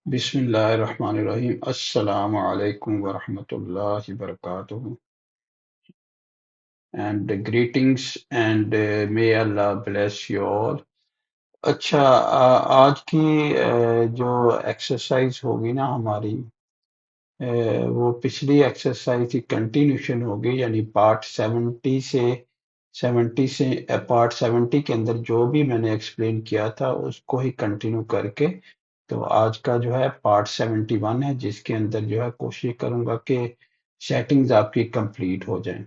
बिस्मिल्लाहिर्रहमानिर्रहीम। अस्सलामु अलैकुम वरहमतुल्लाहि वबरकातुहू and greetings and may Allah bless you all। अच्छा, आज की जो एक्सरसाइज होगी ना हमारी, वो पिछली एक्सरसाइज की कंटिन्यूशन होगी, यानी पार्ट 70 के अंदर जो भी मैंने एक्सप्लेन किया था उसको ही कंटिन्यू करके। तो आज का जो है पार्ट 71 है, जिसके अंदर जो है कोशिश करूंगा कि सेटिंग्स आपकी कंप्लीट हो जाएं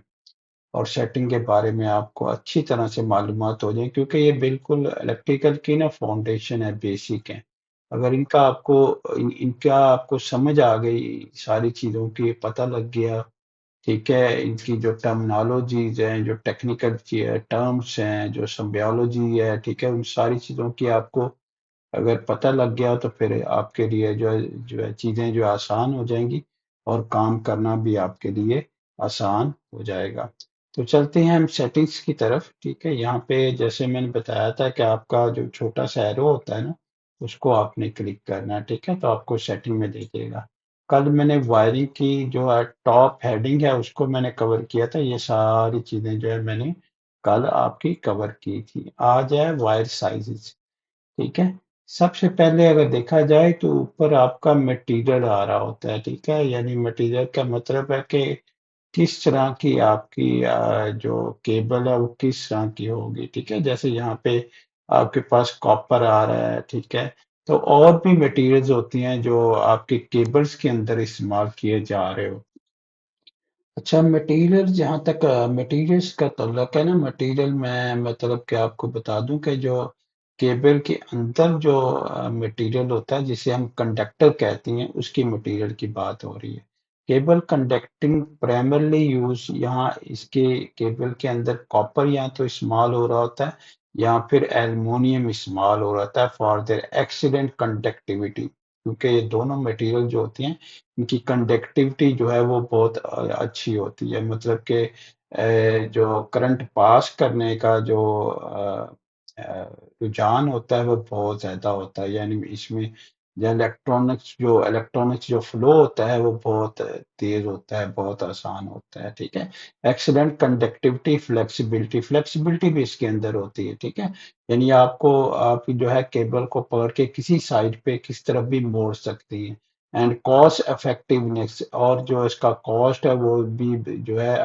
और सेटिंग के बारे में आपको अच्छी तरह से मालूमात हो जाए, क्योंकि ये बिल्कुल इलेक्ट्रिकल की ना फाउंडेशन है, बेसिक है। अगर इनका आपको समझ आ गई, सारी चीज़ों की पता लग गया, ठीक है, इनकी जो टर्मिनोलॉजीज हैं, जो टेक्निकल टर्म्स हैं, जो सिम्बायोलॉजी है, ठीक है, उन सारी चीज़ों की आपको अगर पता लग गया तो फिर आपके लिए जो है चीज़ें जो आसान हो जाएंगी और काम करना भी आपके लिए आसान हो जाएगा। तो चलते हैं हम सेटिंग्स की तरफ। ठीक है, यहाँ पे जैसे मैंने बताया था कि आपका जो छोटा सा एरो होता है ना, उसको आपने क्लिक करना है। ठीक है, तो आपको सेटिंग में देखेगा। कल मैंने वायरिंग की जो है टॉप हेडिंग है उसको मैंने कवर किया था। ये सारी चीजें जो है मैंने कल आपकी कवर की थी। आज है वायर साइजेस। ठीक है, सबसे पहले अगर देखा जाए तो ऊपर आपका मटेरियल आ रहा होता है। ठीक है, यानी मटेरियल का मतलब है कि किस तरह की आपकी जो केबल है वो किस तरह की होगी। ठीक है, जैसे यहाँ पे आपके पास कॉपर आ रहा है। ठीक है, तो और भी मटेरियल्स होती हैं जो आपके केबल्स के अंदर इस्तेमाल किए जा रहे हो। अच्छा, मटेरियल जहाँ तक मटेरियल्स का तल्लुक है ना, मटेरियल मैं मतलब कि आपको बता दूं कि जो केबल के अंदर जो मटेरियल होता है जिसे हम कंडक्टर कहते हैं, उसकी मटेरियल की बात हो रही है। केबल कंडक्टिंग प्राइमरली यूज, यहाँ इसके केबल के अंदर कॉपर या तो इस्तेमाल हो रहा होता है या फिर एल्युमिनियम इस्तेमाल हो रहा होता है फॉर देयर एक्सीलेंट कंडक्टिविटी, क्योंकि ये दोनों मटेरियल जो होती हैं इनकी कंडक्टिविटी जो है वो बहुत अच्छी होती है। मतलब कि जो करंट पास करने का जो रुझान होता है वो बहुत ज़्यादा होता है, यानी इसमें जो इलेक्ट्रॉनिक्स जो फ्लो होता है वो बहुत तेज़ होता है, बहुत आसान होता है। ठीक है, एक्सीलेंट कंडक्टिविटी, फ्लेक्सिबिलिटी, फ्लेक्सिबिलिटी भी इसके अंदर होती है। ठीक है, यानी आप जो है केबल को पकड़ के किसी साइड पे किस तरफ भी मोड़ सकती हैं। एंड कॉस्ट इफेक्टिवनेस, और जो इसका कॉस्ट है वो भी जो है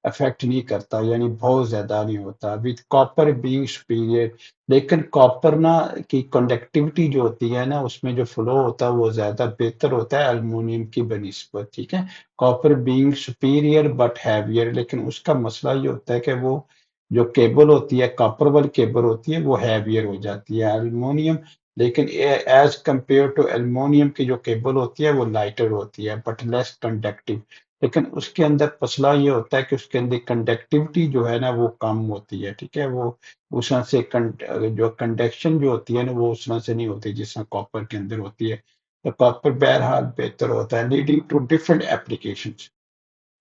अफेक्ट नहीं करता, यानी बहुत ज्यादा नहीं होता विद कॉपर बीइंग सुपीरियर। लेकिन कॉपर ना की कंडक्टिविटी जो होती है ना, उसमें जो फ्लो होता है वो ज्यादा बेहतर होता है एल्युमिनियम की बनिस्बत। ठीक है, copper being superior but heavier, लेकिन उसका मसला ये होता है कि वो जो केबल होती है, कॉपर वाली केबल होती है, वो हैवियर हो जाती है एल्युमिनियम। लेकिन एज कंपेयर टू एल्युमिनियम की जो केबल होती है वो लाइटर होती है बट लेस कंडक्टिव। लेकिन उसके अंदर मसला ये होता है कि उसके अंदर कंडक्टिविटी जो है ना वो कम होती है। ठीक है, वो उस तरह से जो कंडक्शन जो होती है ना वो उस तरह से नहीं होती जिस तरह कॉपर के अंदर होती है। तो कॉपर बहरहाल बेहतर होता है, लीडिंग टू डिफरेंट एप्लीकेशन।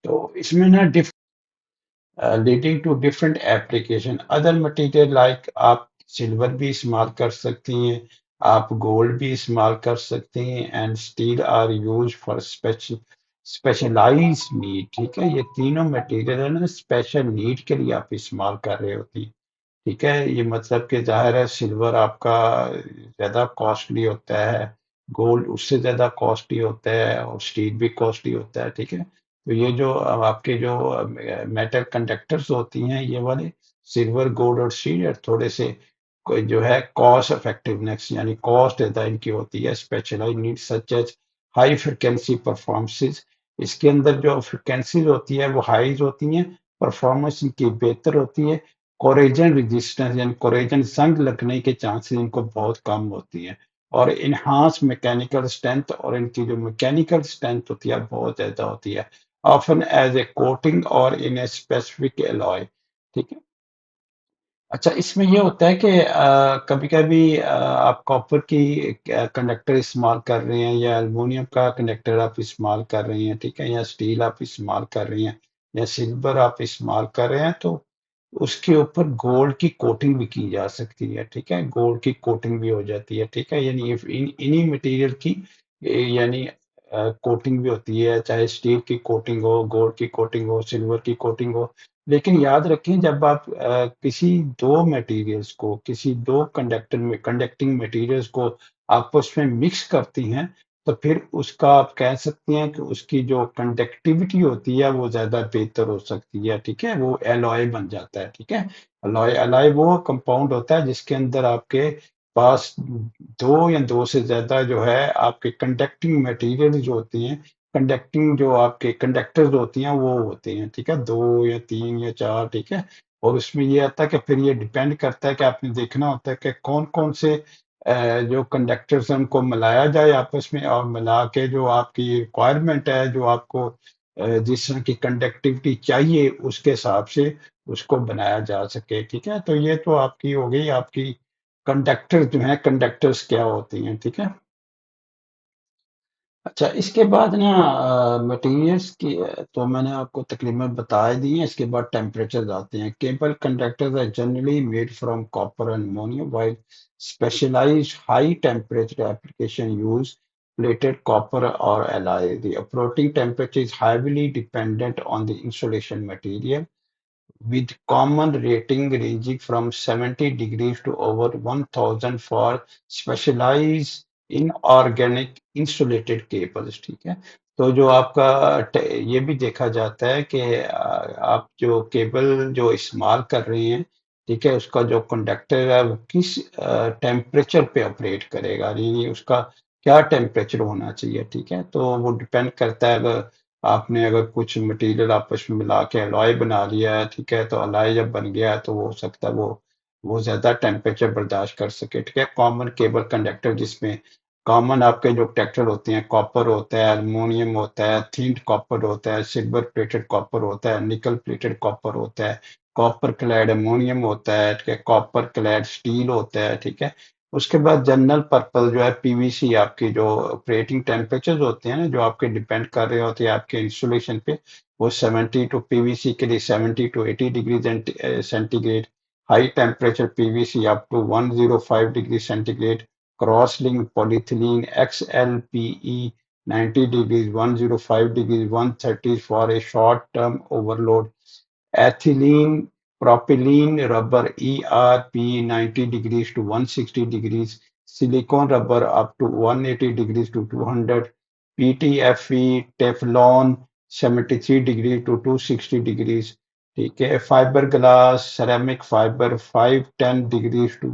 तो इसमें ना leading to different application, other material like आप सिल्वर भी इस्तेमाल कर सकती हैं, आप गोल्ड भी इस्तेमाल कर सकते हैं, and steel are use for specialise need. ठीक है, ये तीनों मटेरियल है ना स्पेशल नीड के लिए आप इस्तेमाल कर रहे होती हैं। ठीक है, ये मतलब कि जाहिर है सिल्वर आपका ज़्यादा कॉस्टली होता है, गोल्ड उससे ज़्यादा कॉस्टली होता है और स्टील भी कॉस्टली होता है। ठीक है, तो ये जो आपके जो मेटल कंडक्टर्स होती हैं, ये वाले सिल्वर, गोल्ड और स्टील थोड़े से जो है कॉस्ट इफेक्टिवनेस यानी कॉस्ट ज़्यादा इनकी होती है। Specialise need such as high frequency performances, इसके अंदर जो फ्रिक्वेंसीज होती है वो हाईज होती हैं, परफॉर्मेंस इनकी बेहतर होती है। कोरेजन रेजिस्टेंस यानी कोरेजन जंग लगने के चांसेस इनको बहुत कम होती हैं। और इनहांस मैकेनिकल स्ट्रेंथ, और इनकी जो मैकेनिकल स्ट्रेंथ होती है बहुत ज्यादा होती है, ऑफन एज ए कोटिंग और इन ए स्पेसिफिक एलॉय। ठीक है, अच्छा, इसमें ये होता है कि कभी कभी आप कॉपर की कंडक्टर इस्तेमाल कर रहे हैं या एल्युमिनियम का कंडक्टर आप इस्तेमाल कर रहे हैं। ठीक है, या स्टील आप इस्तेमाल कर रही हैं या सिल्वर आप इस्तेमाल कर रहे हैं, तो उसके ऊपर गोल्ड की कोटिंग भी की जा सकती है, ठीक है? गोल्ड की कोटिंग भी हो जाती है, ठीक है? यानी इन्हीं मटेरियल की यानी कोटिंग भी होती है, चाहे स्टील की कोटिंग हो, गोल्ड की कोटिंग हो, सिल्वर की कोटिंग हो। लेकिन याद रखें, जब आप किसी दो मटेरियल्स को, किसी दो कंडक्टिंग मटेरियल्स को आपस में मिक्स करती हैं, तो फिर उसका आप कह सकते हैं कि उसकी जो कंडक्टिविटी होती है वो ज्यादा बेहतर हो सकती है, ठीक है? वो एलॉय बन जाता है, ठीक है? एलॉय एलॉय वो कंपाउंड होता है जिसके अंदर आपके पास दो या दो से ज्यादा जो है आपके कंडक्टिंग मटेरियल जो होती हैं, कंडक्टिंग जो आपके कंडक्टर्स होती हैं वो होते हैं, ठीक है? दो या तीन या चार, ठीक है? और उसमें ये आता है कि फिर ये डिपेंड करता है कि आपने देखना होता है कि कौन कौन से जो कंडक्टर्स हैं उनको मिलाया जाए आपस में, और मिला के जो आपकी रिक्वायरमेंट है, जो आपको जिस तरह की कंडक्टिविटी चाहिए उसके हिसाब से उसको बनाया जा सके, ठीक है? तो ये तो आपकी हो गई आपकी कंडक्टर जो है, कंडक्टर्स क्या होती हैं, ठीक है? अच्छा, इसके बाद ना मटेरियल्स की तो मैंने आपको तकरीबन बता ही दी है। इसके बाद टेम्परेचर आते हैं। Cable conductors are generally made from copper and ammonium, while specialised high temperature application use plated copper or alloy. The operating temperature is heavily dependent on the insulation material, with common rating ranging from 70 degrees to over 1000 for specialized inorganic insulated cables, ठीक है? तो जो आपका ये भी देखा जाता है कि आप जो केबल जो इस्तेमाल कर रहे हैं, ठीक है, उसका जो कंडक्टर है वो किस टेम्परेचर पे ऑपरेट करेगा, यानी उसका क्या टेम्परेचर होना चाहिए, ठीक है? तो वो डिपेंड करता है। अगर आपने अगर कुछ मटेरियल आपस में मिला के अलॉय बना लिया है, ठीक है, तो अलॉय जब बन गया है तो वो हो सकता है वो ज्यादा टेम्परेचर बर्दाश्त कर सके, ठीक है? कॉमन केबल कंडक्टर, जिसमें कॉमन आपके जो कंडक्टर होते हैं, कॉपर होता है, अल्युमिनियम होता है, थिन कॉपर होता है, सिल्वर प्लेटेड कॉपर होता है, निकल प्लेटेड कॉपर होता है, कॉपर क्लैड अमोनियम होता है, ठीक है, कॉपर क्लैड स्टील होता है, ठीक है? उसके बाद जनरल पर्पल जो है पीवीसी, आपकी जो ऑपरेटिंग टेम्परेचर होते हैं ना, जो आपके डिपेंड कर रहे होते हैं आपके इंस्टॉलेशन पे, वो 70 टू पीवीसी के लिए 70 to 80 degree centigrade, high temperature PVC up to 105 degree centigrade, cross link polyethylene XLPE 90 degrees, 105 degrees, 130 for a short term overload, ethylene propylene rubber ERP 90 degrees to 160 degrees, silicone rubber up to 180 degrees to 200, PTFE Teflon 73 degrees to 260 degrees, ठीक है? Fibre glass ceramic fibre 510 degrees to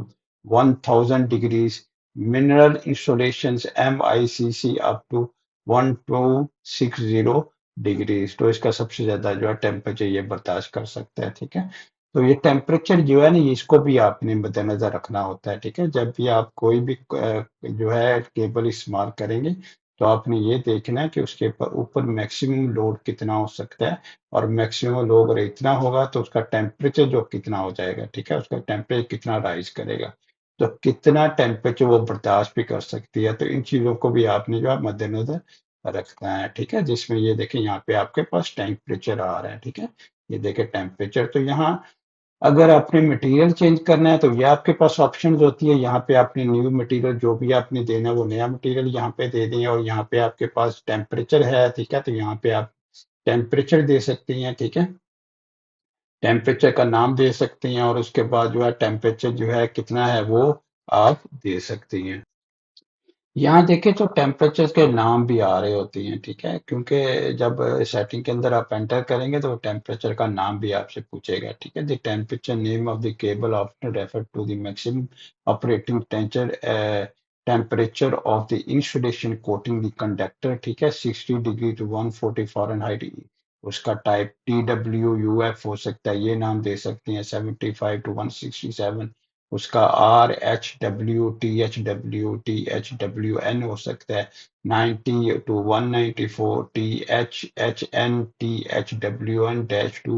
1000 degrees, mineral installations MICC up to 1260 degrees. तो इसका सबसे ज्यादा जो है temperature ये बर्दाश्त कर सकता है, ठीक है? तो ये टेम्परेचर जो है ना, इसको भी आपने मद्देनजर रखना होता है, ठीक है? जब भी आप कोई भी जो है केबल इस्तेमाल करेंगे, तो आपने ये देखना है कि उसके ऊपर मैक्सिमम लोड कितना हो सकता है, और मैक्सिमम लोड अगर इतना होगा तो उसका टेम्परेचर जो कितना हो जाएगा, ठीक है? उसका टेम्परेचर कितना राइज करेगा, तो कितना टेम्परेचर वो बर्दाश्त भी कर सकती है। तो इन चीजों को भी आपने जो है मद्देनजर रखना है, ठीक है? जिसमें ये देखें, यहाँ पे आपके पास टेम्परेचर आ रहा है, ठीक है? ये देखें टेम्परेचर। तो यहाँ अगर आपने मटेरियल चेंज करना है तो ये आपके पास ऑप्शंस होती है। यहाँ पे आपने न्यू मटेरियल जो भी आपने देना है वो नया मटेरियल यहाँ पे दे दें, और यहाँ पे आपके पास टेम्परेचर है, ठीक है? तो यहाँ पे आप टेम्परेचर दे सकती हैं, ठीक है? टेम्परेचर का नाम दे सकती हैं, और उसके बाद जो है टेम्परेचर जो है कितना है वो आप दे सकती हैं। यहाँ देखें तो टेम्परेचर के नाम भी आ रहे होते हैं, ठीक है? क्योंकि जब सेटिंग के अंदर आप एंटर करेंगे तो टेम्परेचर का नाम भी आपसे पूछेगा, ठीक है? The temperature name of the cable option refer to the maximum operating temperature of the insulation coating the conductor, ठीक है? 60 डिग्री टू 140 फ़ारेनहाइट। उसका टाइप TWUF हो सकता है, ये नाम दे सकते हैं। 75 टू 167 उसका RHW THW THWN हो सकता है। 90 टू 194 THHN THWN dash to,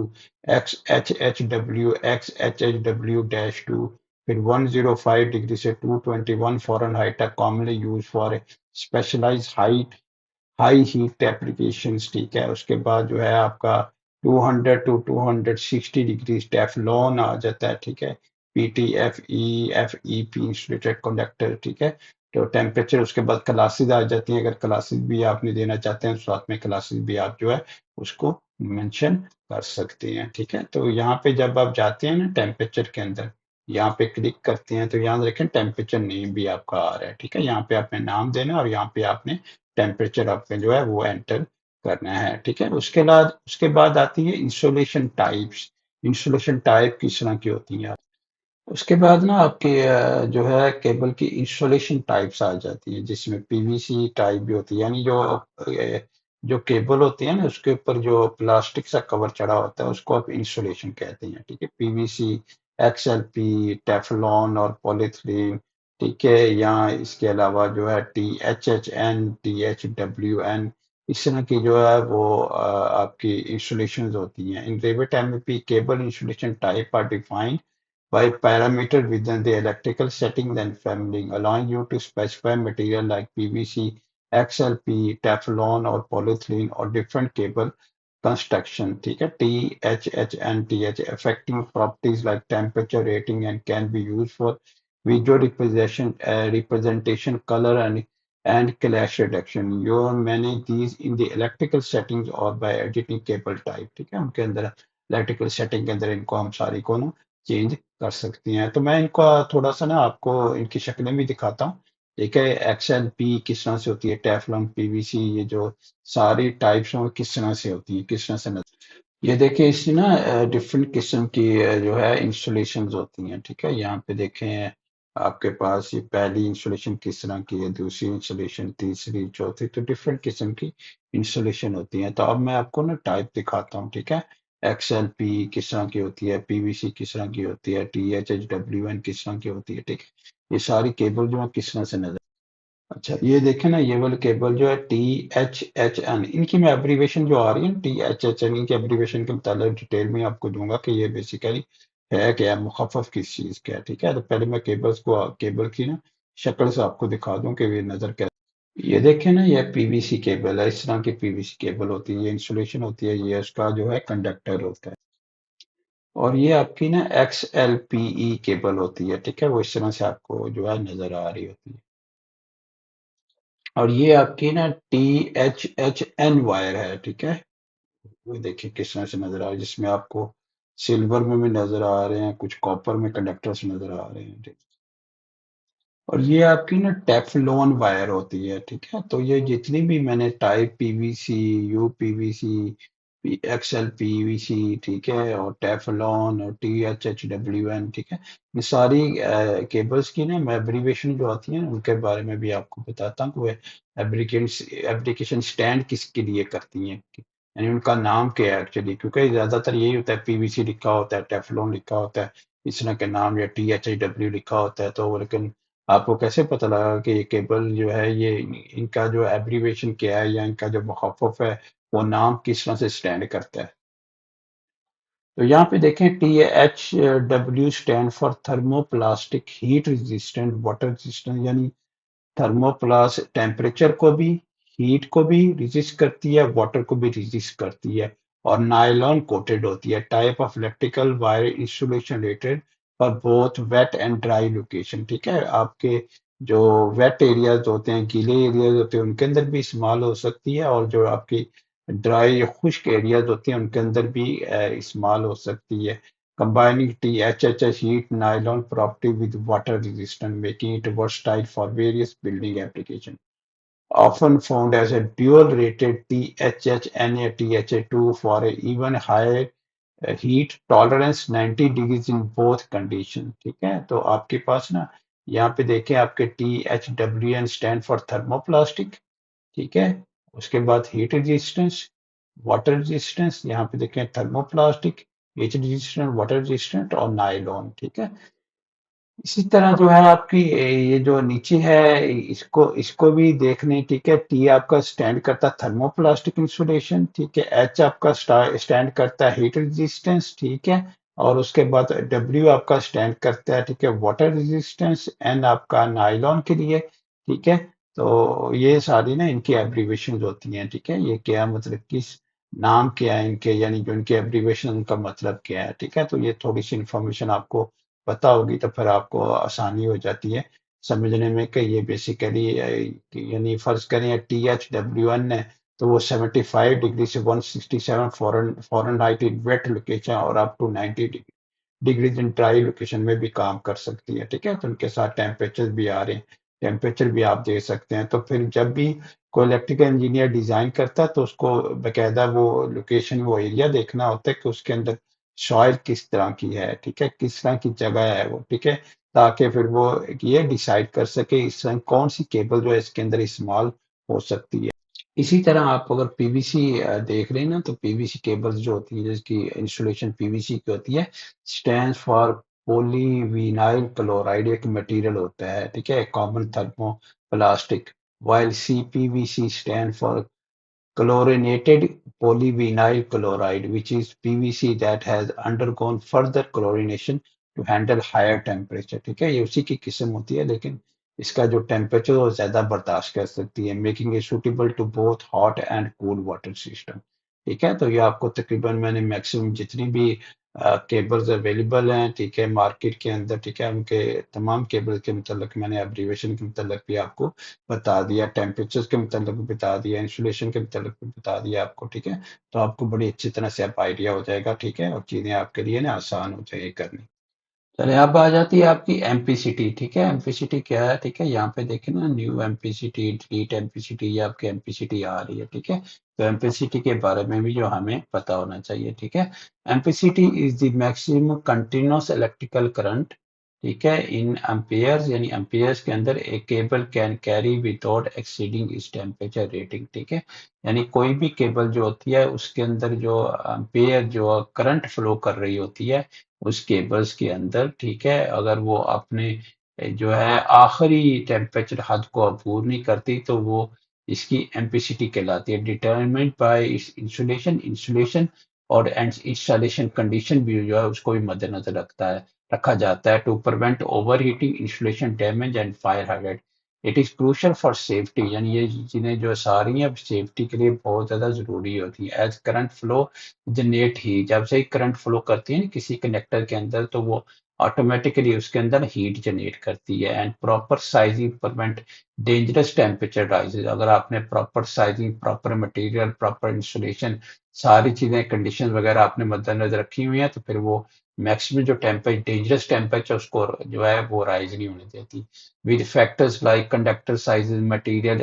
XHHW XHHW dash to, फिर 105 डिग्री से 221 फ़ारेनहाइट तक commonly use for specialised high high heat applications, ठीक है? उसके बाद जो है आपका 200 टू 260 डिग्री टेफलॉन आ जाता है, ठीक है। PTFE इंसुलेटेड कंडक्टर, ठीक है। तो टेम्परेचर उसके बाद क्लासेस आ जाती हैं, अगर क्लासेस भी आपने देना चाहते हैं साथ में क्लासेस भी आप जो है उसको मेंशन कर सकते हैं, ठीक है। तो यहाँ पे जब आप जाते हैं ना टेम्परेचर के अंदर, यहाँ पे क्लिक करते हैं तो यहाँ देखें टेम्परेचर नेम भी आपका आ रहा है, ठीक है। यहाँ पे आपने नाम देना है और यहाँ पे आपने टेम्परेचर आपने जो है वो एंटर करना है, ठीक है। उसके बाद आती है इंसुलेशन टाइप्स। इंसुलेशन टाइप किस तरह की होती है। उसके बाद ना आपके जो है केबल की इंस्टॉलेशन टाइप्स आ जाती है, जिसमें पीवीसी टाइप भी होती है, यानी जो केबल होती है ना उसके ऊपर जो प्लास्टिक सा कवर चढ़ा होता है उसको आप इंस्टॉलेशन कहते हैं, ठीक है। पीवीसी, XLP, टेफलॉन और पॉलीथीन, ठीक है। या इसके अलावा जो है THHN, THWN, इस तरह की जो है वो आपकी इंस्टॉलेशन होती हैं। In Revit MEP cable installation type are defined by parameter within the electrical setting then family, allowing you to specify material like PVC, XLP, Teflon or polyethylene or different cable construction. ठीक है। THH and TH affecting properties like temperature rating and can be used for visual representation, color and clash reduction. You manage these in the electrical settings or by editing cable type. ठीक है। उनके अंदर electrical setting के अंदर इनको हम सारी को ना चेंज कर सकती हैं। तो मैं इनका थोड़ा सा ना आपको इनकी शक्लें भी दिखाता हूँ। ठीक है। XLP किस तरह से होती है, टेफलॉन, पीवीसी, ये जो सारी टाइप्स हैं वो किस तरह से होती है, किस तरह से ये देखिए इसमें ना डिफरेंट किस्म की जो है इंस्टॉलेशंस होती हैं, ठीक है। यहाँ पे देखें आपके पास ये पहली इंस्टॉलेशन किस तरह की है, दूसरी इंस्टॉलेशन, तीसरी, चौथी, तो डिफरेंट किस्म की इंस्टॉलेशन होती है। तो अब मैं आपको ना टाइप दिखाता हूँ, ठीक है। XLP किस तरह की होती है, पीवीसी किस तरह की होती है, THHWN किस तरह की होती है, ठीक है। ये सारी केबल जो है किस तरह से नजर। अच्छा ये देखें ना, ये वाले केबल जो है THHN, इनकी मैं एब्रीवेशन जो आ रही है THHN, इनकी एब्रीवेशन के मुताबिक डिटेल में आपको दूंगा कि ये बेसिकली है क्या, मुखफ़फ़ किस चीज़ का है, ठीक है। तो पहले मैं केबल की ना शक्ल से आपको दिखा दूं कि ये नज़र क्या। ये देखें ना, ये पीवीसी केबल है, इस तरह की पीवीसी केबल होती है, ये इंसुलेशन होती है, ये उसका जो है कंडक्टर होता है। और ये आपकी ना XLPE केबल होती है, ठीक है, वो इस तरह से आपको जो है नज़र आ रही होती है। और ये आपकी ना THHN वायर है, ठीक है। वो देखिए किस तरह से नजर आ रहा है, जिसमें आपको सिल्वर में भी नजर आ रहे हैं, कुछ कॉपर में कंडक्टर्स नजर आ रहे हैं, ठीक। और ये आपकी ना टेफ्लॉन वायर होती है, ठीक है। तो ये जितनी भी मैंने type PVC, UPVC, XL PVC, ठीक है, और टेफ्लॉन और THHWN, ठीक है, ये सारी केबल्स की ना मैं एब्रीवेशन जो आती है उनके बारे में भी आपको बताता हूँ कि वो एप्लीकेशन स्टैंड किसके लिए करती हैं, यानी उनका नाम क्या है एक्चुअली, क्योंकि ज्यादातर यही होता है पीवीसी लिखा होता है, टेफ्लॉन लिखा होता है, इस तरह के नाम, या THW लिखा होता है, तो लेकिन आपको कैसे पता लगा कि ये केबल जो है ये इनका जो एब्रीवेशन क्या है या इनका जो मुखफ़्फ़ है वो नाम किस तरह से स्टैंड करता है। तो यहाँ पे देखें THW stand for thermoplastic heat resistant water resistant, यानी थर्मोप्लास टेम्परेचर को भी, हीट को भी रिजिस्ट करती है, वाटर को भी रिजिस्ट करती है, और नायलॉन कोटेड होती है। Type of electrical wire insulation rated for both wet and dry location, ठीक है। आपके जो वेट एरियाज होते हैं, गीले एरियाज होते हैं, उनके अंदर भी इस्तेमाल हो सकती है, और जो आपकी ड्राई खुश्क एरियाज होते हैं उनके अंदर भी इस्तेमाल हो सकती है। Combining THHS heat nylon property with water resistant, making it versatile for various building applications. Often found as a dual rated THHN or THA2 for a even higher heat tolerance 90 degrees in both condition, ठीक है। तो आपके पास ना यहाँ पे देखें आपके THWN stand for thermoplastic, ठीक है। उसके बाद हीट रेजिस्टेंस, वाटर रेजिस्टेंस, यहाँ पे देखें thermoplastic, heat resistant, water resistant और नायलॉन, ठीक है। इसी तरह जो है आपकी ये जो नीचे है इसको इसको भी देखने, ठीक है। टी आपका स्टैंड करता है थर्मोप्लास्टिक इंसुलेशन, ठीक है। एच आपका स्टैंड करता है हीट रेजिस्टेंस, ठीक है। और उसके बाद डब्ल्यू आपका स्टैंड करता है, ठीक है, वाटर रेजिस्टेंस, एन आपका नायलॉन के लिए, ठीक है। तो ये सारी ना इनकी एब्रीवेशन होती हैं, ठीक है। ये क्या मतलब किस नाम क्या है इनके, यानी जो इनके एब्रीविएशन, उनका मतलब क्या है, ठीक है। तो ये थोड़ी सी इंफॉर्मेशन आपको पता होगी तो फिर आपको आसानी हो जाती है समझने में कि ये बेसिकली, यानी फर्ज करें THW1 है तो वो 75 डिग्री से 167 Fahrenheit in wet location और up to 90 degrees in dry location में भी काम कर सकती है, ठीक है। तो उनके साथ टेम्परेचर भी आ रहे हैं, टेम्परेचर भी आप दे सकते हैं। तो फिर जब भी कोई इलेक्ट्रिकल इंजीनियर डिजाइन करता है तो उसको बकायदा वो लोकेशन, वो एरिया देखना होता है कि उसके अंदर सॉइल किस तरह की है, ठीक है, किस तरह की जगह है वो, ठीक है, ताकि फिर वो ये डिसाइड कर सके इस तरह कौन सी केबल जो है इसके अंदर इस्तेमाल हो सकती है। इसी तरह आप अगर पीवीसी देख रहे हैं ना, तो पीवीसी केबल्स जो होती है जिसकी इंस्टॉलेशन पीवीसी की होती है, स्टैंड्स फॉर पॉलीविनाइल क्लोराइड, एक मटेरियल होता है, ठीक है, common thermoplastic. While CPVC stand for chlorinated polyvinyl chloride, which is PVC that has undergone further chlorination to handle higher temperature। ठीक है, ये उसी की किस्म होती है, लेकिन इसका जो टेम्परेचर वो ज्यादा बर्दाश्त कर सकती है, making it suitable to both hot and cool water system. ठीक है, तो ये आपको तकरीबन मैंने मैक्सिमम जितनी भी केबल्स अवेलेबल हैं, ठीक है, मार्केट के अंदर, ठीक है, उनके तमाम केबल के मतलब मैंने एब्रीवेशन के मतलब भी आपको बता दिया, टेम्परेचर के मतलब भी बता दिया, इंसुलेशन के मतलब भी बता दिया आपको, ठीक है। तो आपको बड़ी अच्छी तरह से आप आइडिया हो जाएगा, ठीक है, और चीजें आपके लिए ना आसान हो जाएगी करनी। चलिए, अब आ जाती है आपकी एमपीसीटी, ठीक है। एमपीसीटी क्या है, ठीक है, यहाँ पे देखें ना, न्यू एमपीसीटी, डिलीट एमपीसीटी, ये आपकी एमपीसीटी आ रही है, ठीक है। तो एमपीसीटी के बारे में भी जो हमें पता होना चाहिए, ठीक है। Ampacity is the maximum continuous electrical current, ठीक है, इन एम्पियर्स, यानी एम्पियर्स के अंदर एक cable can carry without exceeding its temperature rating, ठीक है। यानी कोई भी केबल जो होती है उसके अंदर जो एम्पियर जो करंट फ्लो कर रही होती है उस केबल्स के अंदर, ठीक है, अगर वो अपने जो है आखिरी टेम्परेचर हद को अबूर नहीं करती तो वो इसकी एम्पिसिटी कहलाती है। डिटरमिन्ड बाय इंसुलेशन, इंसुलेशन और इंस्टॉलेशन कंडीशन भी जो है उसको भी मद्देनजर रखा जाता है, to prevent overheating, insulation damage and fire hazard. It is crucial for safety, यानी ये चीजें जो सारी हैं सेफ्टी के लिए बहुत ज्यादा जरूरी होती है। As current flow generate heat, जब से ही करंट फ्लो करती है ना किसी कनेक्टर के अंदर तो वो ऑटोमेटिकली उसके अंदर हीट जनरेट करती है। And proper sizing prevent dangerous temperature rises, अगर आपने proper sizing, proper material, proper installation, सारी चीजें कंडीशन वगैरह आपने मद्देनजर रखी हुई है तो फिर वो मैक्सिमम जो टेम्परेचर, डेंजरस टेम्परेचर उसको जो है वो राइज नहीं होने देती। With factors like conductor sizes, material,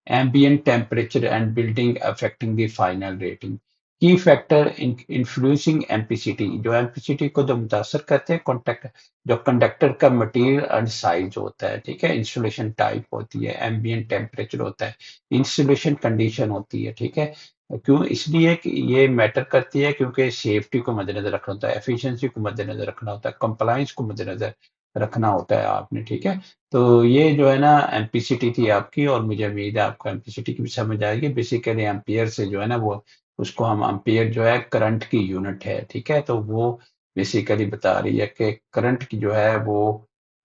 ambient temperature and building affecting the final rating। की फैक्टर इन्फ्लुएंसिंग एमपीसीटी, जो एमपीसीटी को जो मुतासर करते हैं कॉन्टेक्ट, जो कंडक्टर का मटेरियल एंड साइज होता है, ठीक है, इंसुलेशन टाइप होती है, एम्बियंट टेम्परेचर होता है, इंसुलेशन कंडीशन होती है, ठीक है। क्यों, इसलिए कि ये मैटर करती है क्योंकि सेफ्टी को मद्देनजर रखना होता है, एफिशिएंसी को मद्देनजर रखना होता है, कंप्लायंस को मद्देनजर रखना होता है आपने, ठीक है। तो ये जो है ना एमपीसीटी थी आपकी, और मुझे उम्मीद है आपको एमपीसीटी की भी समझ आएगी। बेसिकली एम्पियर से जो है ना वो, उसको हम एम्पियर जो है करंट की यूनिट है, ठीक है। तो वो बेसिकली बता रही है कि करंट की जो है वो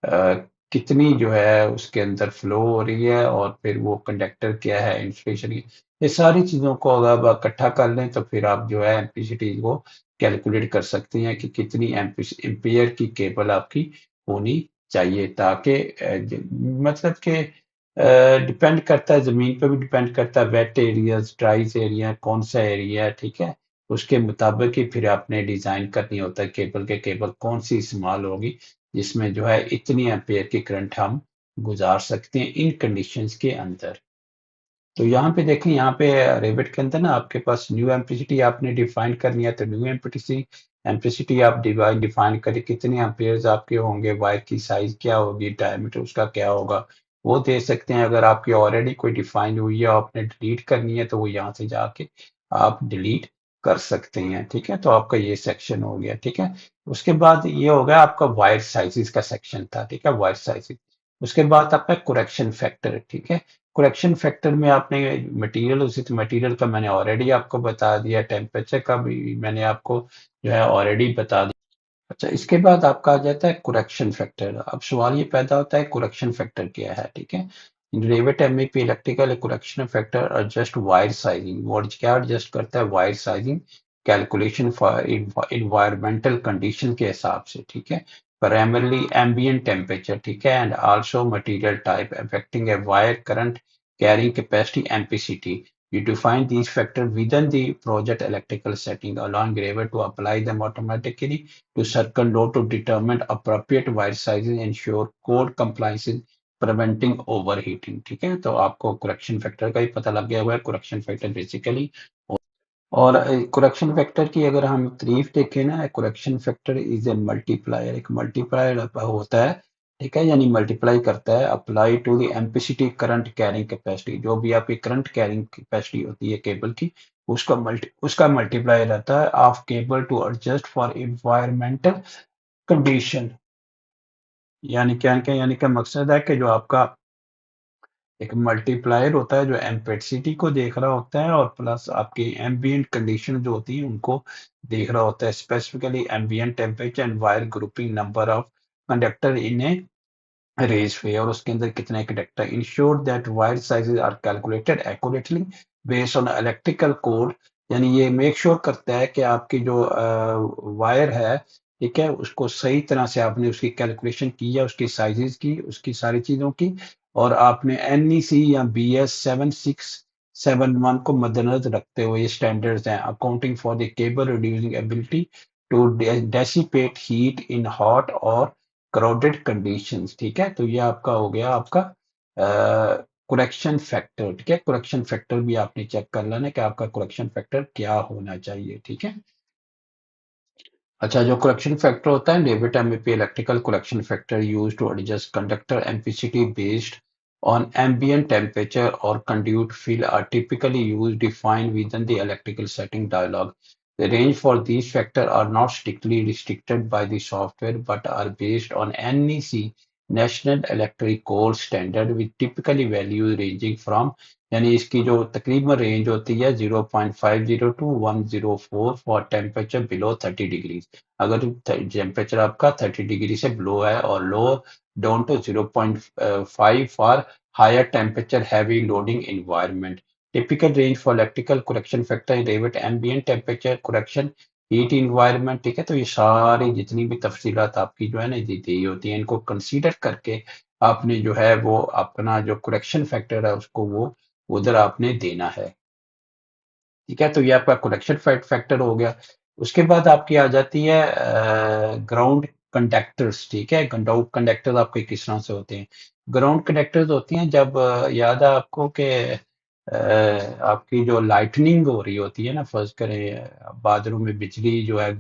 अ, कितनी जो है उसके अंदर फ्लो हो रही है, और फिर वो कंडक्टर क्या है, इंसुलेशन की, ये सारी चीजों को अगर आप इकट्ठा कर लें तो फिर आप जो है एमपीसीटी को कैलकुलेट कर सकते हैं कि कितनी एम्पियर की केबल आपकी होनी चाहिए, ताकि मतलब कि डिपेंड करता है, जमीन पे भी डिपेंड करता है, वेट एरियाज, ड्राई एरिया, कौन सा एरिया है, ठीक है, उसके मुताबिक ही फिर आपने डिजाइन करनी होता है केबल के, केबल कौन सी इस्तेमाल होगी जिसमें जो है इतनी एम्पेयर की करंट हम गुजार सकते हैं इन कंडीशंस के अंदर। तो यहाँ पे देखें, यहाँ पे रेविट के अंदर ना आपके पास न्यू एम्पलीसिटी आपने डिफाइन करनी है, तो न्यू एम्पलीसिटी एम्पलीसिटी आप डिफाइन करें, कितने एम्पेयर्स आपके होंगे, वायर की साइज क्या होगी, डायमीटर उसका क्या होगा, वो दे सकते हैं। अगर आपकी ऑलरेडी कोई डिफाइन हुई है आपने डिलीट करनी है तो वो यहाँ से जाके आप डिलीट कर सकते हैं, ठीक है। तो आपका ये सेक्शन हो गया, ठीक है। उसके बाद ये हो गया आपका वायर साइजेस का सेक्शन था, ठीक है, वायर साइजेस। उसके बाद आपका कुरेक्शन फैक्टर, ठीक है। करेक्शन फैक्टर में आपने मटेरियल, उसी मटेरियल का मैंने ऑलरेडी आपको बता दिया, टेम्परेचर का भी मैंने आपको जो है ऑलरेडी बता दिया। अच्छा, इसके बाद आपका आ जाता है कुरेक्शन फैक्टर। अब सवाल ये पैदा होता है कुरेक्शन फैक्टर क्या है, ठीक है। इन Revit MEP electrical correction factor और जस्ट वायर साइजिंग, और क्या एडजस्ट करता है, wire sizing calculation for environmental condition के हिसाब से, ठीक है, प्राइमरली एम्बिएंट टेम्परेचर, ठीक है, and also material type affecting a wire current carrying capacity ampacity. You define these factors within the project electrical setting, allowing Graver to apply them automatically to circle load to determine appropriate wire sizes, ensure code compliance, preventing overheating, ठीक है, तो आपको correction factor का ही पता लग गया हुआ है. करेक्शन फैक्टर बेसिकली, और करेक्शन फैक्टर की अगर हम तारीफ देखें ना, correction factor is a multiplier, एक मल्टीप्लायर होता है, ठीक है, यानी मल्टीप्लाई करता है apply to the ampacity current carrying capacity, जो भी आपकी करंट कैरिंग कैपेसिटी होती है केबल की, उसका मल्टीप्लाई रहता है of cable to adjust for environmental condition. यानी क्या क्या, यानी क्या मकसद है कि जो आपका एक मल्टीप्लायर होता है जो एम्पेसिटी को देख रहा होता है, और प्लस आपकी एम्बिएंट कंडीशन जो होती है उनको देख रहा होता है, specifically ambient temperature and wire grouping number of conductor in a raceway, और उसके अंदर कितने conductor. Ensure that wire sizes are calculated accurately based on electrical code, यानी ये मेक श्योर करता है कि आपकी जो वायर है, ठीक है, उसको सही तरह से आपने उसकी कैलकुलेशन की है, उसकी साइजेस की, उसकी सारी चीजों की, और आपने एनईसी या बीएस 7671 को मद्देनजर रखते हुए ये स्टैंडर्ड्स हैं, accounting for the cable reducing ability to dissipate heat in hot और क्राउडेड कंडीशंस, ठीक है, तो ये आपका हो गया आपका करेक्शन फैक्टर, ठीक है. करेक्शन फैक्टर भी आपने चेक कर लेना कि आपका करेक्शन फैक्टर क्या होना चाहिए, ठीक है. अच्छा, जो करेक्शन फैक्टर होता है, Revit MEP electrical correction factor use to adjust conductor ampacity based on ambient temperature or conduit field are typically used defined within the electrical setting dialog. The range for these factors are not strictly restricted by the software but are based on NEC National Electric Code standard with typically values ranging from, यानी इसकी जो तकरीबन range होती है 0.50 to 104 for temperature below 30 degree. अगर temperature आपका 30 degree से below है, और लो down to 0.5 for higher temperature heavy loading environment. Typical range for electrical correction factor is Revit ambient temperature correction heat environment, ठीक है, तो ये सारी जितनी भी तफसीलात आपकी जो है ना दी होती है, इनको कंसीडर करके आपने जो है वो अपना जो करेक्शन फैक्टर है उसको वो उधर आपने देना है, ठीक है, तो ये आपका करेक्शन फैक्टर हो गया. उसके बाद आपकी आ जाती है ग्राउंड कंडक्टर्स, ठीक है. ग्राउंड कंडक्टर्स आपके किस तरह से होते हैं, ग्राउंड कंडक्टर्स होती हैं जब याद है आपको कि आपकी जो लाइटनिंग हो रही होती है ना, फर्ज करें बादलों में बिजली जो है,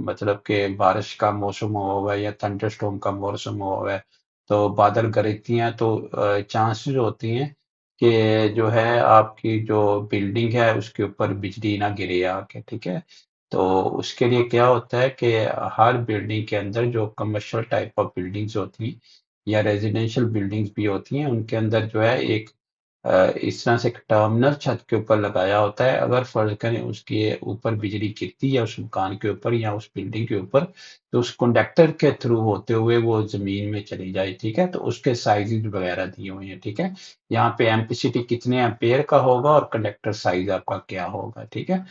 मतलब कि बारिश का मौसम हुआ है या थंडरस्टॉर्म का मौसम हुआ है, तो बादल गरजती हैं, तो चांसेस होती हैं कि जो है आपकी जो बिल्डिंग है उसके ऊपर बिजली ना गिरे आके, ठीक है. तो उसके लिए क्या होता है कि हर बिल्डिंग के अंदर जो कमर्शियल टाइप ऑफ बिल्डिंग्स होती हैं या रेजिडेंशियल बिल्डिंग्स भी होती हैं, उनके अंदर जो है एक इस तरह से एक टर्मिनल छत के ऊपर लगाया होता है. अगर फर्ज करें उसके ऊपर बिजली गिरती है उस मकान के ऊपर या उस बिल्डिंग के ऊपर, तो उस कंडक्टर के थ्रू होते हुए वो जमीन में चली जाए, ठीक है, तो उसके साइजेज वगैरह दिए हुए हैं, ठीक है. यहाँ पे एम्पीसिटी कितने एम्पेयर का होगा और कंडक्टर साइज आपका क्या होगा, ठीक है.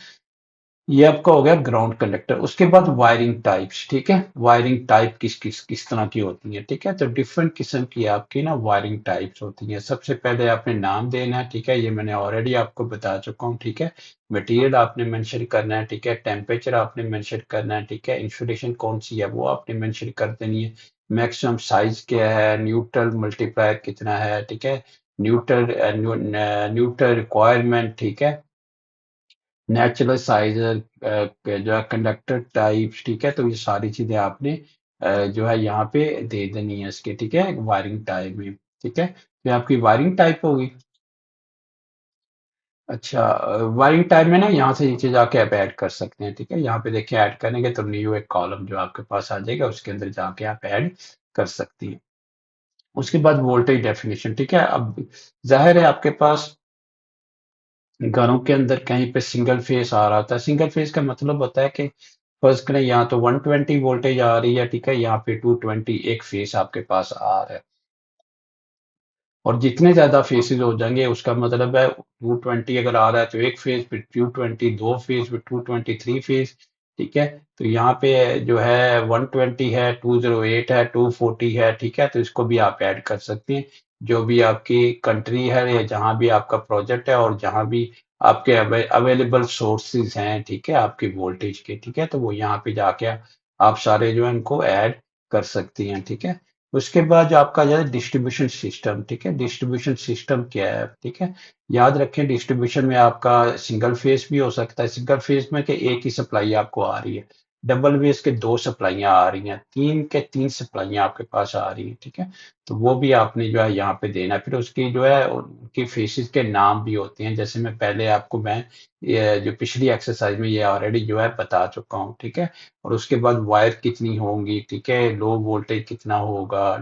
ये आपका हो गया ग्राउंड कंडक्टर. उसके बाद वायरिंग टाइप्स, ठीक है, वायरिंग टाइप किस किस किस तरह की होती है, ठीक है, तो डिफरेंट किस्म की आपकी ना वायरिंग टाइप्स होती हैं. सबसे पहले आपने नाम देना है, ठीक है, ये मैंने ऑलरेडी आपको बता चुका हूँ, ठीक है. मटेरियल आपने मेंशन करना है, ठीक है, टेम्परेचर आपने मेंशन करना है, ठीक है, इंसुलेशन कौन सी है वो आपने मेंशन कर देनी है, मैक्सिमम साइज क्या है, न्यूट्रल मल्टीप्लायर कितना है, ठीक है, न्यूट्रल न्यूट्रल रिक्वायरमेंट, ठीक है, नेचुरल साइज़र जो है कंडक्टर टाइप्स, ठीक है, तो ये सारी चीज़ें आपने जो है यहाँ पे दे देनी है इसके, ठीक है, वायरिंग टाइप में, ठीक है, तो ये आपकी वायरिंग टाइप होगी. अच्छा, वायरिंग टाइप में ना यहाँ से नीचे जाके आप ऐड कर सकते हैं, ठीक है, यहाँ पे देखिए ऐड करेंगे तो न्यू एक कॉलम जो आपके पास आ जाएगा, उसके अंदर जाके आप ऐड कर सकती हैं. उसके बाद वोल्टेज डेफिनेशन, ठीक है. अब जाहिर है आपके पास घरों के अंदर कहीं पे सिंगल फेस आ रहा होता है. सिंगल फेस का मतलब होता है कि फर्ज करें यहाँ तो 120 वोल्टेज आ रही है, ठीक है, यहाँ पे 220 एक फेस आपके पास आ रहा है. और जितने ज्यादा फेसेस हो जाएंगे उसका मतलब है 220 अगर आ रहा है तो एक फेज, फिर 220 दो फेज, फिर 223 फेज। ठीक है, तो यहाँ पे जो है 120 है, 208 है, 240 है। ठीक है, तो इसको भी आप ऐड कर सकते हैं। जो भी आपकी कंट्री है या जहां भी आपका प्रोजेक्ट है और जहां भी आपके अवेलेबल सोर्सेज हैं, ठीक है, आपकी वोल्टेज के, ठीक है, तो वो यहाँ पे जाके आप सारे जो है इनको ऐड कर सकती हैं। ठीक है, उसके बाद जो आपका जो है डिस्ट्रीब्यूशन सिस्टम, ठीक है, डिस्ट्रीब्यूशन सिस्टम क्या है? ठीक है, याद रखें डिस्ट्रीब्यूशन में आपका सिंगल फेज भी हो सकता है। सिंगल फेज में कि एक ही सप्लाई आपको आ रही है, डबल फेज के दो सप्लाइयाँ आ रही हैं, तीन के तीन सप्लाइयाँ आपके पास आ रही हैं। ठीक है, तो वो भी आपने जो है यहाँ पे देना है। फिर उसकी जो है उनकी फेसेस के नाम भी होते हैं, जैसे मैं पहले आपको मैं ये जो पिछली एक्सरसाइज में ये ऑलरेडी जो है बता चुका हूँ। ठीक है, और उसके बाद वायर कितनी होंगी, ठीक है, लो वोल्टेज कितना होगा,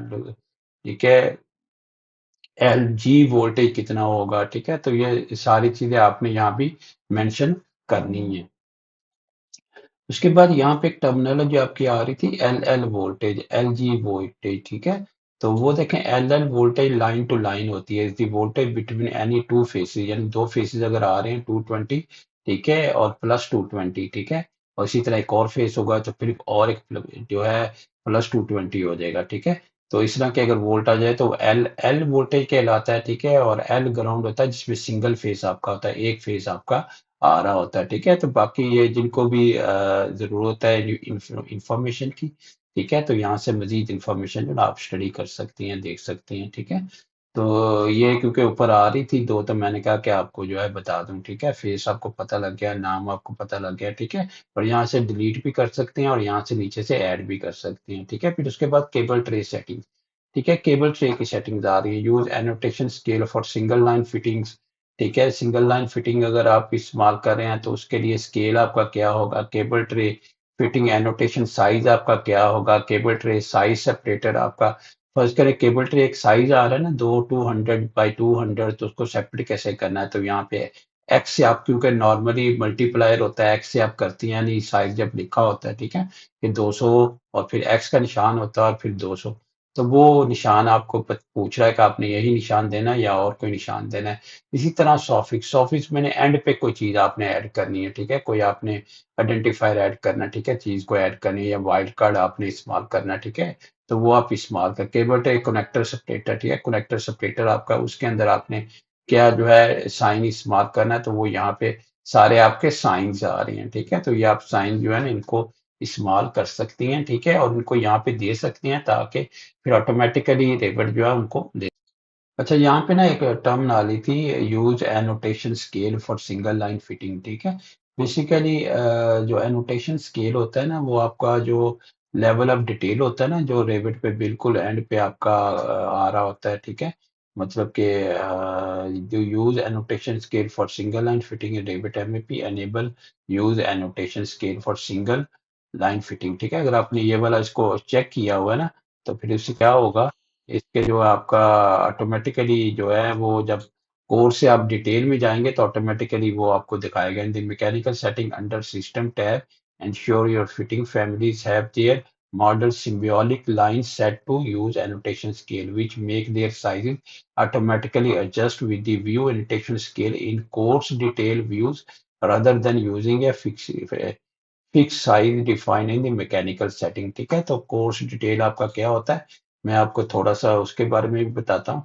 ठीक है, एल जी वोल्टेज कितना होगा। ठीक है, तो ये सारी चीजें आपने यहाँ भी मेंशन करनी है। उसके बाद यहाँ पे एक टर्मिनोलॉजी आपकी आ रही थी, L L voltage, L G voltage. ठीक है, तो वो देखें L L voltage line to line होती है, the voltage between any two phases, यानी दो फेसेस अगर आ रहे हैं 220, ठीक है, और प्लस 220, ठीक है, और इसी तरह एक और फेस होगा तो फिर और एक जो है प्लस 220 हो जाएगा। ठीक है, तो इस तरह के अगर वोल्ट आ जाए तो एल एल वोल्टेज कहलाता है। ठीक है, और एल ग्राउंड होता है जिसमें सिंगल फेस आपका होता है, एक फेस आपका आ रहा होता है। ठीक है, तो बाकी ये जिनको भी ज़रूरत है इंफॉर्मेशन की, ठीक है, तो यहाँ से मजीद इंफॉर्मेशन जो है आप स्टडी कर सकती हैं, देख सकती हैं। ठीक है, तो ये क्योंकि ऊपर आ रही थी दो, तो मैंने कहा कि आपको जो है बता दूं। ठीक है, फेस आपको पता लग गया, नाम आपको पता लग गया। ठीक है, और यहाँ से डिलीट भी कर सकते हैं और यहाँ से नीचे से ऐड भी कर सकते हैं। ठीक है, फिर उसके बाद केबल ट्रे सेटिंग। ठीक है, केबल ट्रे की सेटिंग्स आ रही है, use annotation scale for single line fittings. ठीक है, सिंगल लाइन फिटिंग अगर आप इस्तेमाल कर रहे हैं तो उसके लिए स्केल आपका क्या होगा, cable tray fitting annotation size आपका क्या होगा, केबल ट्रे साइज सेपरेटर आपका। फर्स्ट करें केबल ट्रे एक साइज आ रहा है ना, दो 200 बाई 200, तो उसको सेपरेट कैसे करना है? तो यहाँ पे एक्स से आप, क्योंकि नॉर्मली मल्टीप्लायर होता है, एक्स से आप करती हैं, यानी साइज जब लिखा होता है, ठीक है, कि 200 और फिर एक्स का निशान होता है और फिर 200, तो वो निशान आपको पूछ रहा है कि आपने यही निशान देना है या और कोई निशान देना है। इसी तरह सॉफिक्स, सॉफिक्स मैंने एंड पे कोई चीज आपने ऐड करनी है। ठीक है, कोई आपने आइडेंटिफायर ऐड करना है, ठीक है, चीज को ऐड करनी है या वाइल्ड कार्ड आपने इस्तेमाल करना है। ठीक है, तो वो आप इस्तेमाल कर, केबल ट्रे कनेक्टर सेपरेटर, ठीक है, कनेक्टर सेपरेटर आपका, उसके अंदर आपने क्या जो है साइन इस्तेमाल करना है, तो वो यहाँ पे सारे आपके साइंस आ रही हैं। ठीक है, तो ये आप साइन जो है ना इनको इस्तेमाल कर सकती हैं। ठीक है, और इनको यहाँ पे दे सकती हैं ताकि फिर ऑटोमेटिकली रेवट जो है उनको दे। अच्छा, यहाँ पे ना एक टर्म डाली थी, use annotation scale for single line fitting. ठीक है, बेसिकली जो एनोटेशन स्केल होता है ना, वो आपका जो लेवल ऑफ डिटेल होता है ना, जो रेविट पे बिल्कुल एंड पे आपका आ रहा होता है। ठीक है, मतलब कि जो use annotation scale for single line fitting in Revit MAP enable use annotation scale for single line fitting. ठीक है, अगर आपने ये वाला इसको चेक किया हुआ है ना, तो फिर इससे क्या होगा, इसके जो आपका ऑटोमेटिकली जो है वो जब कोर्स से आप डिटेल में जाएंगे तो ऑटोमेटिकली वो आपको दिखाएगा। In the mechanical setting under system tab ensure your fitting families have their model symbolic lines set to use annotation scale which make their sizes automatically adjust with the view annotation scale in course detail views rather than using a fix size define in the mechanical setting. ठीक है, तो course detail आपका क्या होता है, मैं आपको थोड़ा सा उसके बारे में भी बताता हूँ।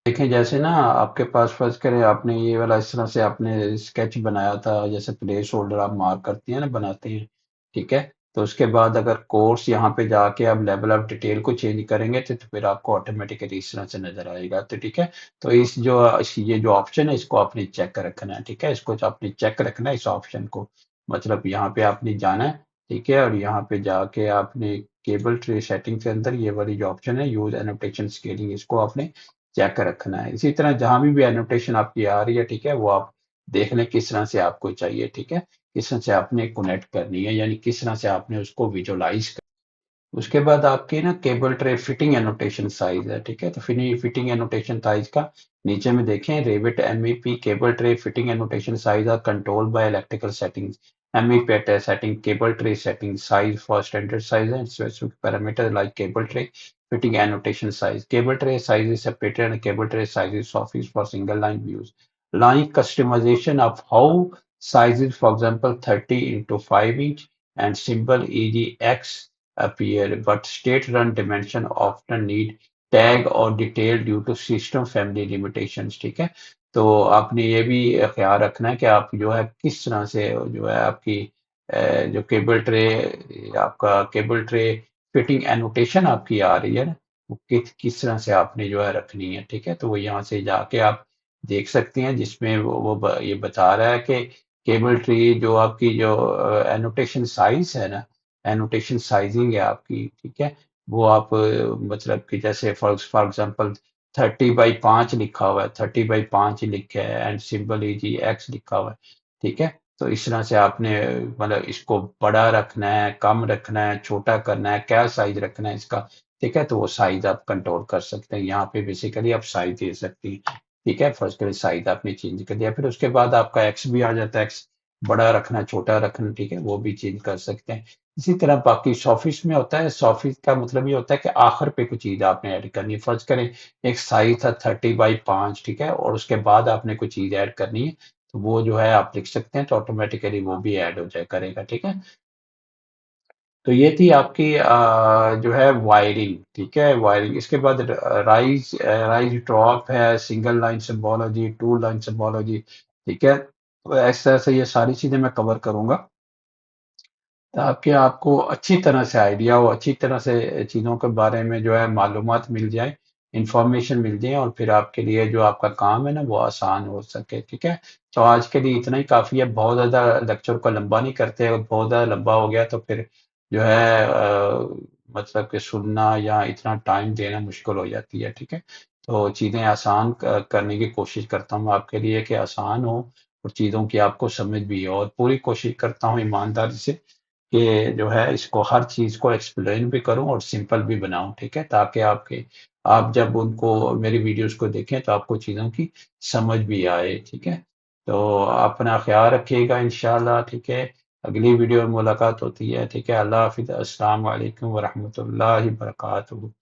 देखें, जैसे ना आपके पास फर्ज करें आपने ये वाला इस तरह से आपने स्केच बनाया था, जैसे प्लेस होल्डर आप मार्क करती हैं ना, बनाते हैं। ठीक है, तो उसके बाद अगर कोर्स यहाँ पे जाके आप लेवल ऑफ डिटेल को चेंज करेंगे तो फिर आपको ऑटोमेटिकली इस तरह से नजर आएगा। तो ठीक है, तो ये जो ऑप्शन है इसको आपने चेक कर रखना है। ठीक है, इसको जो आपने चेक रखना है इस ऑप्शन को, मतलब यहाँ पे आपने जाना है। ठीक है, और यहाँ पे जाके आपने केबल ट्रे सेटिंग के अंदर ये वाली जो ऑप्शन है यूज एनोटेशन स्केलिंग, इसको आपने चेक रखना है। इसी तरह जहां भी एनोटेशन आपकी आ रही है, ठीक है, वो आप देख लें किस तरह से आपको चाहिए। ठीक है, किस तरह से आपने कनेक्ट करनी है, यानी किस तरह से आपने उसको विजुअलाइज कर। उसके बाद आपकी ना cable tray fitting annotation size है। ठीक है, तो फिटिंग एनोटेशन साइज का नीचे में देखें, Revit MEP cable tray fitting annotation size are control by electrical settings MEPAT setting, cable tray setting, size for standard size and specific parameters like cable tray, fitting annotation size. Cable tray size is separated and cable tray size is sufficient for single line views. Line customization of how sizes, for example, 30 into 5 inch and symbol EGX appear, but state run dimension often need tag और detail due to system family limitations ठीक है तो आपने ये भी ख्याल रखना है कि आप जो है किस तरह से जो है आपकी जो केबल ट्रे आपका केबल ट्रे फिटिंग एनोटेशन आपकी आ रही है ना वो किस तरह से आपने जो है रखनी है ठीक है तो वो यहाँ से जाके आप देख सकते हैं जिसमें ये बता रहा है कि केबल ट्री जो आपकी जो एनोटेशन साइज है ना एनोटेशन साइजिंग है आपकी ठीक है वो आप मतलब कि जैसे फॉर एग्जांपल 30/5 लिखा हुआ है 30/5 लिखा है एंड सिंबल EGX लिखा हुआ है ठीक है तो इस तरह से आपने मतलब इसको बड़ा रखना है कम रखना है छोटा करना है क्या साइज रखना है इसका ठीक है तो वो साइज आप कंट्रोल कर सकते हैं यहाँ पे बेसिकली आप साइज दे सकती हैं ठीक है फर्स्ट के साइज आपने चेंज कर दिया फिर उसके बाद आपका एक्स भी आ जाता है एक्स बड़ा रखना छोटा रखना ठीक है वो भी चेंज कर सकते हैं इसी तरह बाकी सॉफिस में होता है सॉफिस का मतलब ये होता है कि आखिर पे कुछ चीज आपने ऐड करनी है फर्ज करें एक साइज था 30/5 ठीक है और उसके बाद आपने कोई चीज ऐड करनी है तो वो जो है आप लिख सकते हैं तो ऑटोमेटिकली वो भी ऐड हो जाए करेगा ठीक है तो ये थी आपकी जो है वायरिंग ठीक है वायरिंग इसके बाद राइज ड्रॉप है single line symbology to line symbology ठीक है तो इस तरह से ये सारी चीजें मैं कवर करूंगा ताकि आपको अच्छी तरह से आइडिया हो अच्छी तरह से चीज़ों के बारे में जो है मालूमात मिल जाए इंफॉर्मेशन मिल जाए और फिर आपके लिए जो आपका काम है ना वो आसान हो सके ठीक है तो आज के लिए इतना ही काफ़ी है बहुत ज़्यादा लेक्चर को लंबा नहीं करते अगर बहुत ज़्यादा लंबा हो गया तो फिर जो है मतलब कि सुनना या इतना टाइम देना मुश्किल हो जाती है ठीक है तो चीज़ें आसान करने की कोशिश करता हूँ आपके लिए कि आसान हो और चीज़ों की आपको समझ भी हो और पूरी कोशिश करता हूँ ईमानदारी से कि जो है इसको हर चीज़ को एक्सप्लेन भी करूँ और सिंपल भी बनाऊँ, ठीक है? ताकि आपके आप जब उनको मेरी वीडियोज़ को देखें तो आपको चीज़ों की समझ भी आए, ठीक है? तो अपना ख़्याल रखिएगा इंशाअल्लाह, ठीक है? अगली वीडियो में मुलाकात होती है, ठीक है? अल्लाह हाफ़िज़, अस्सलाम वालेकुम व रहमतुल्लाहि व बरकातुहू।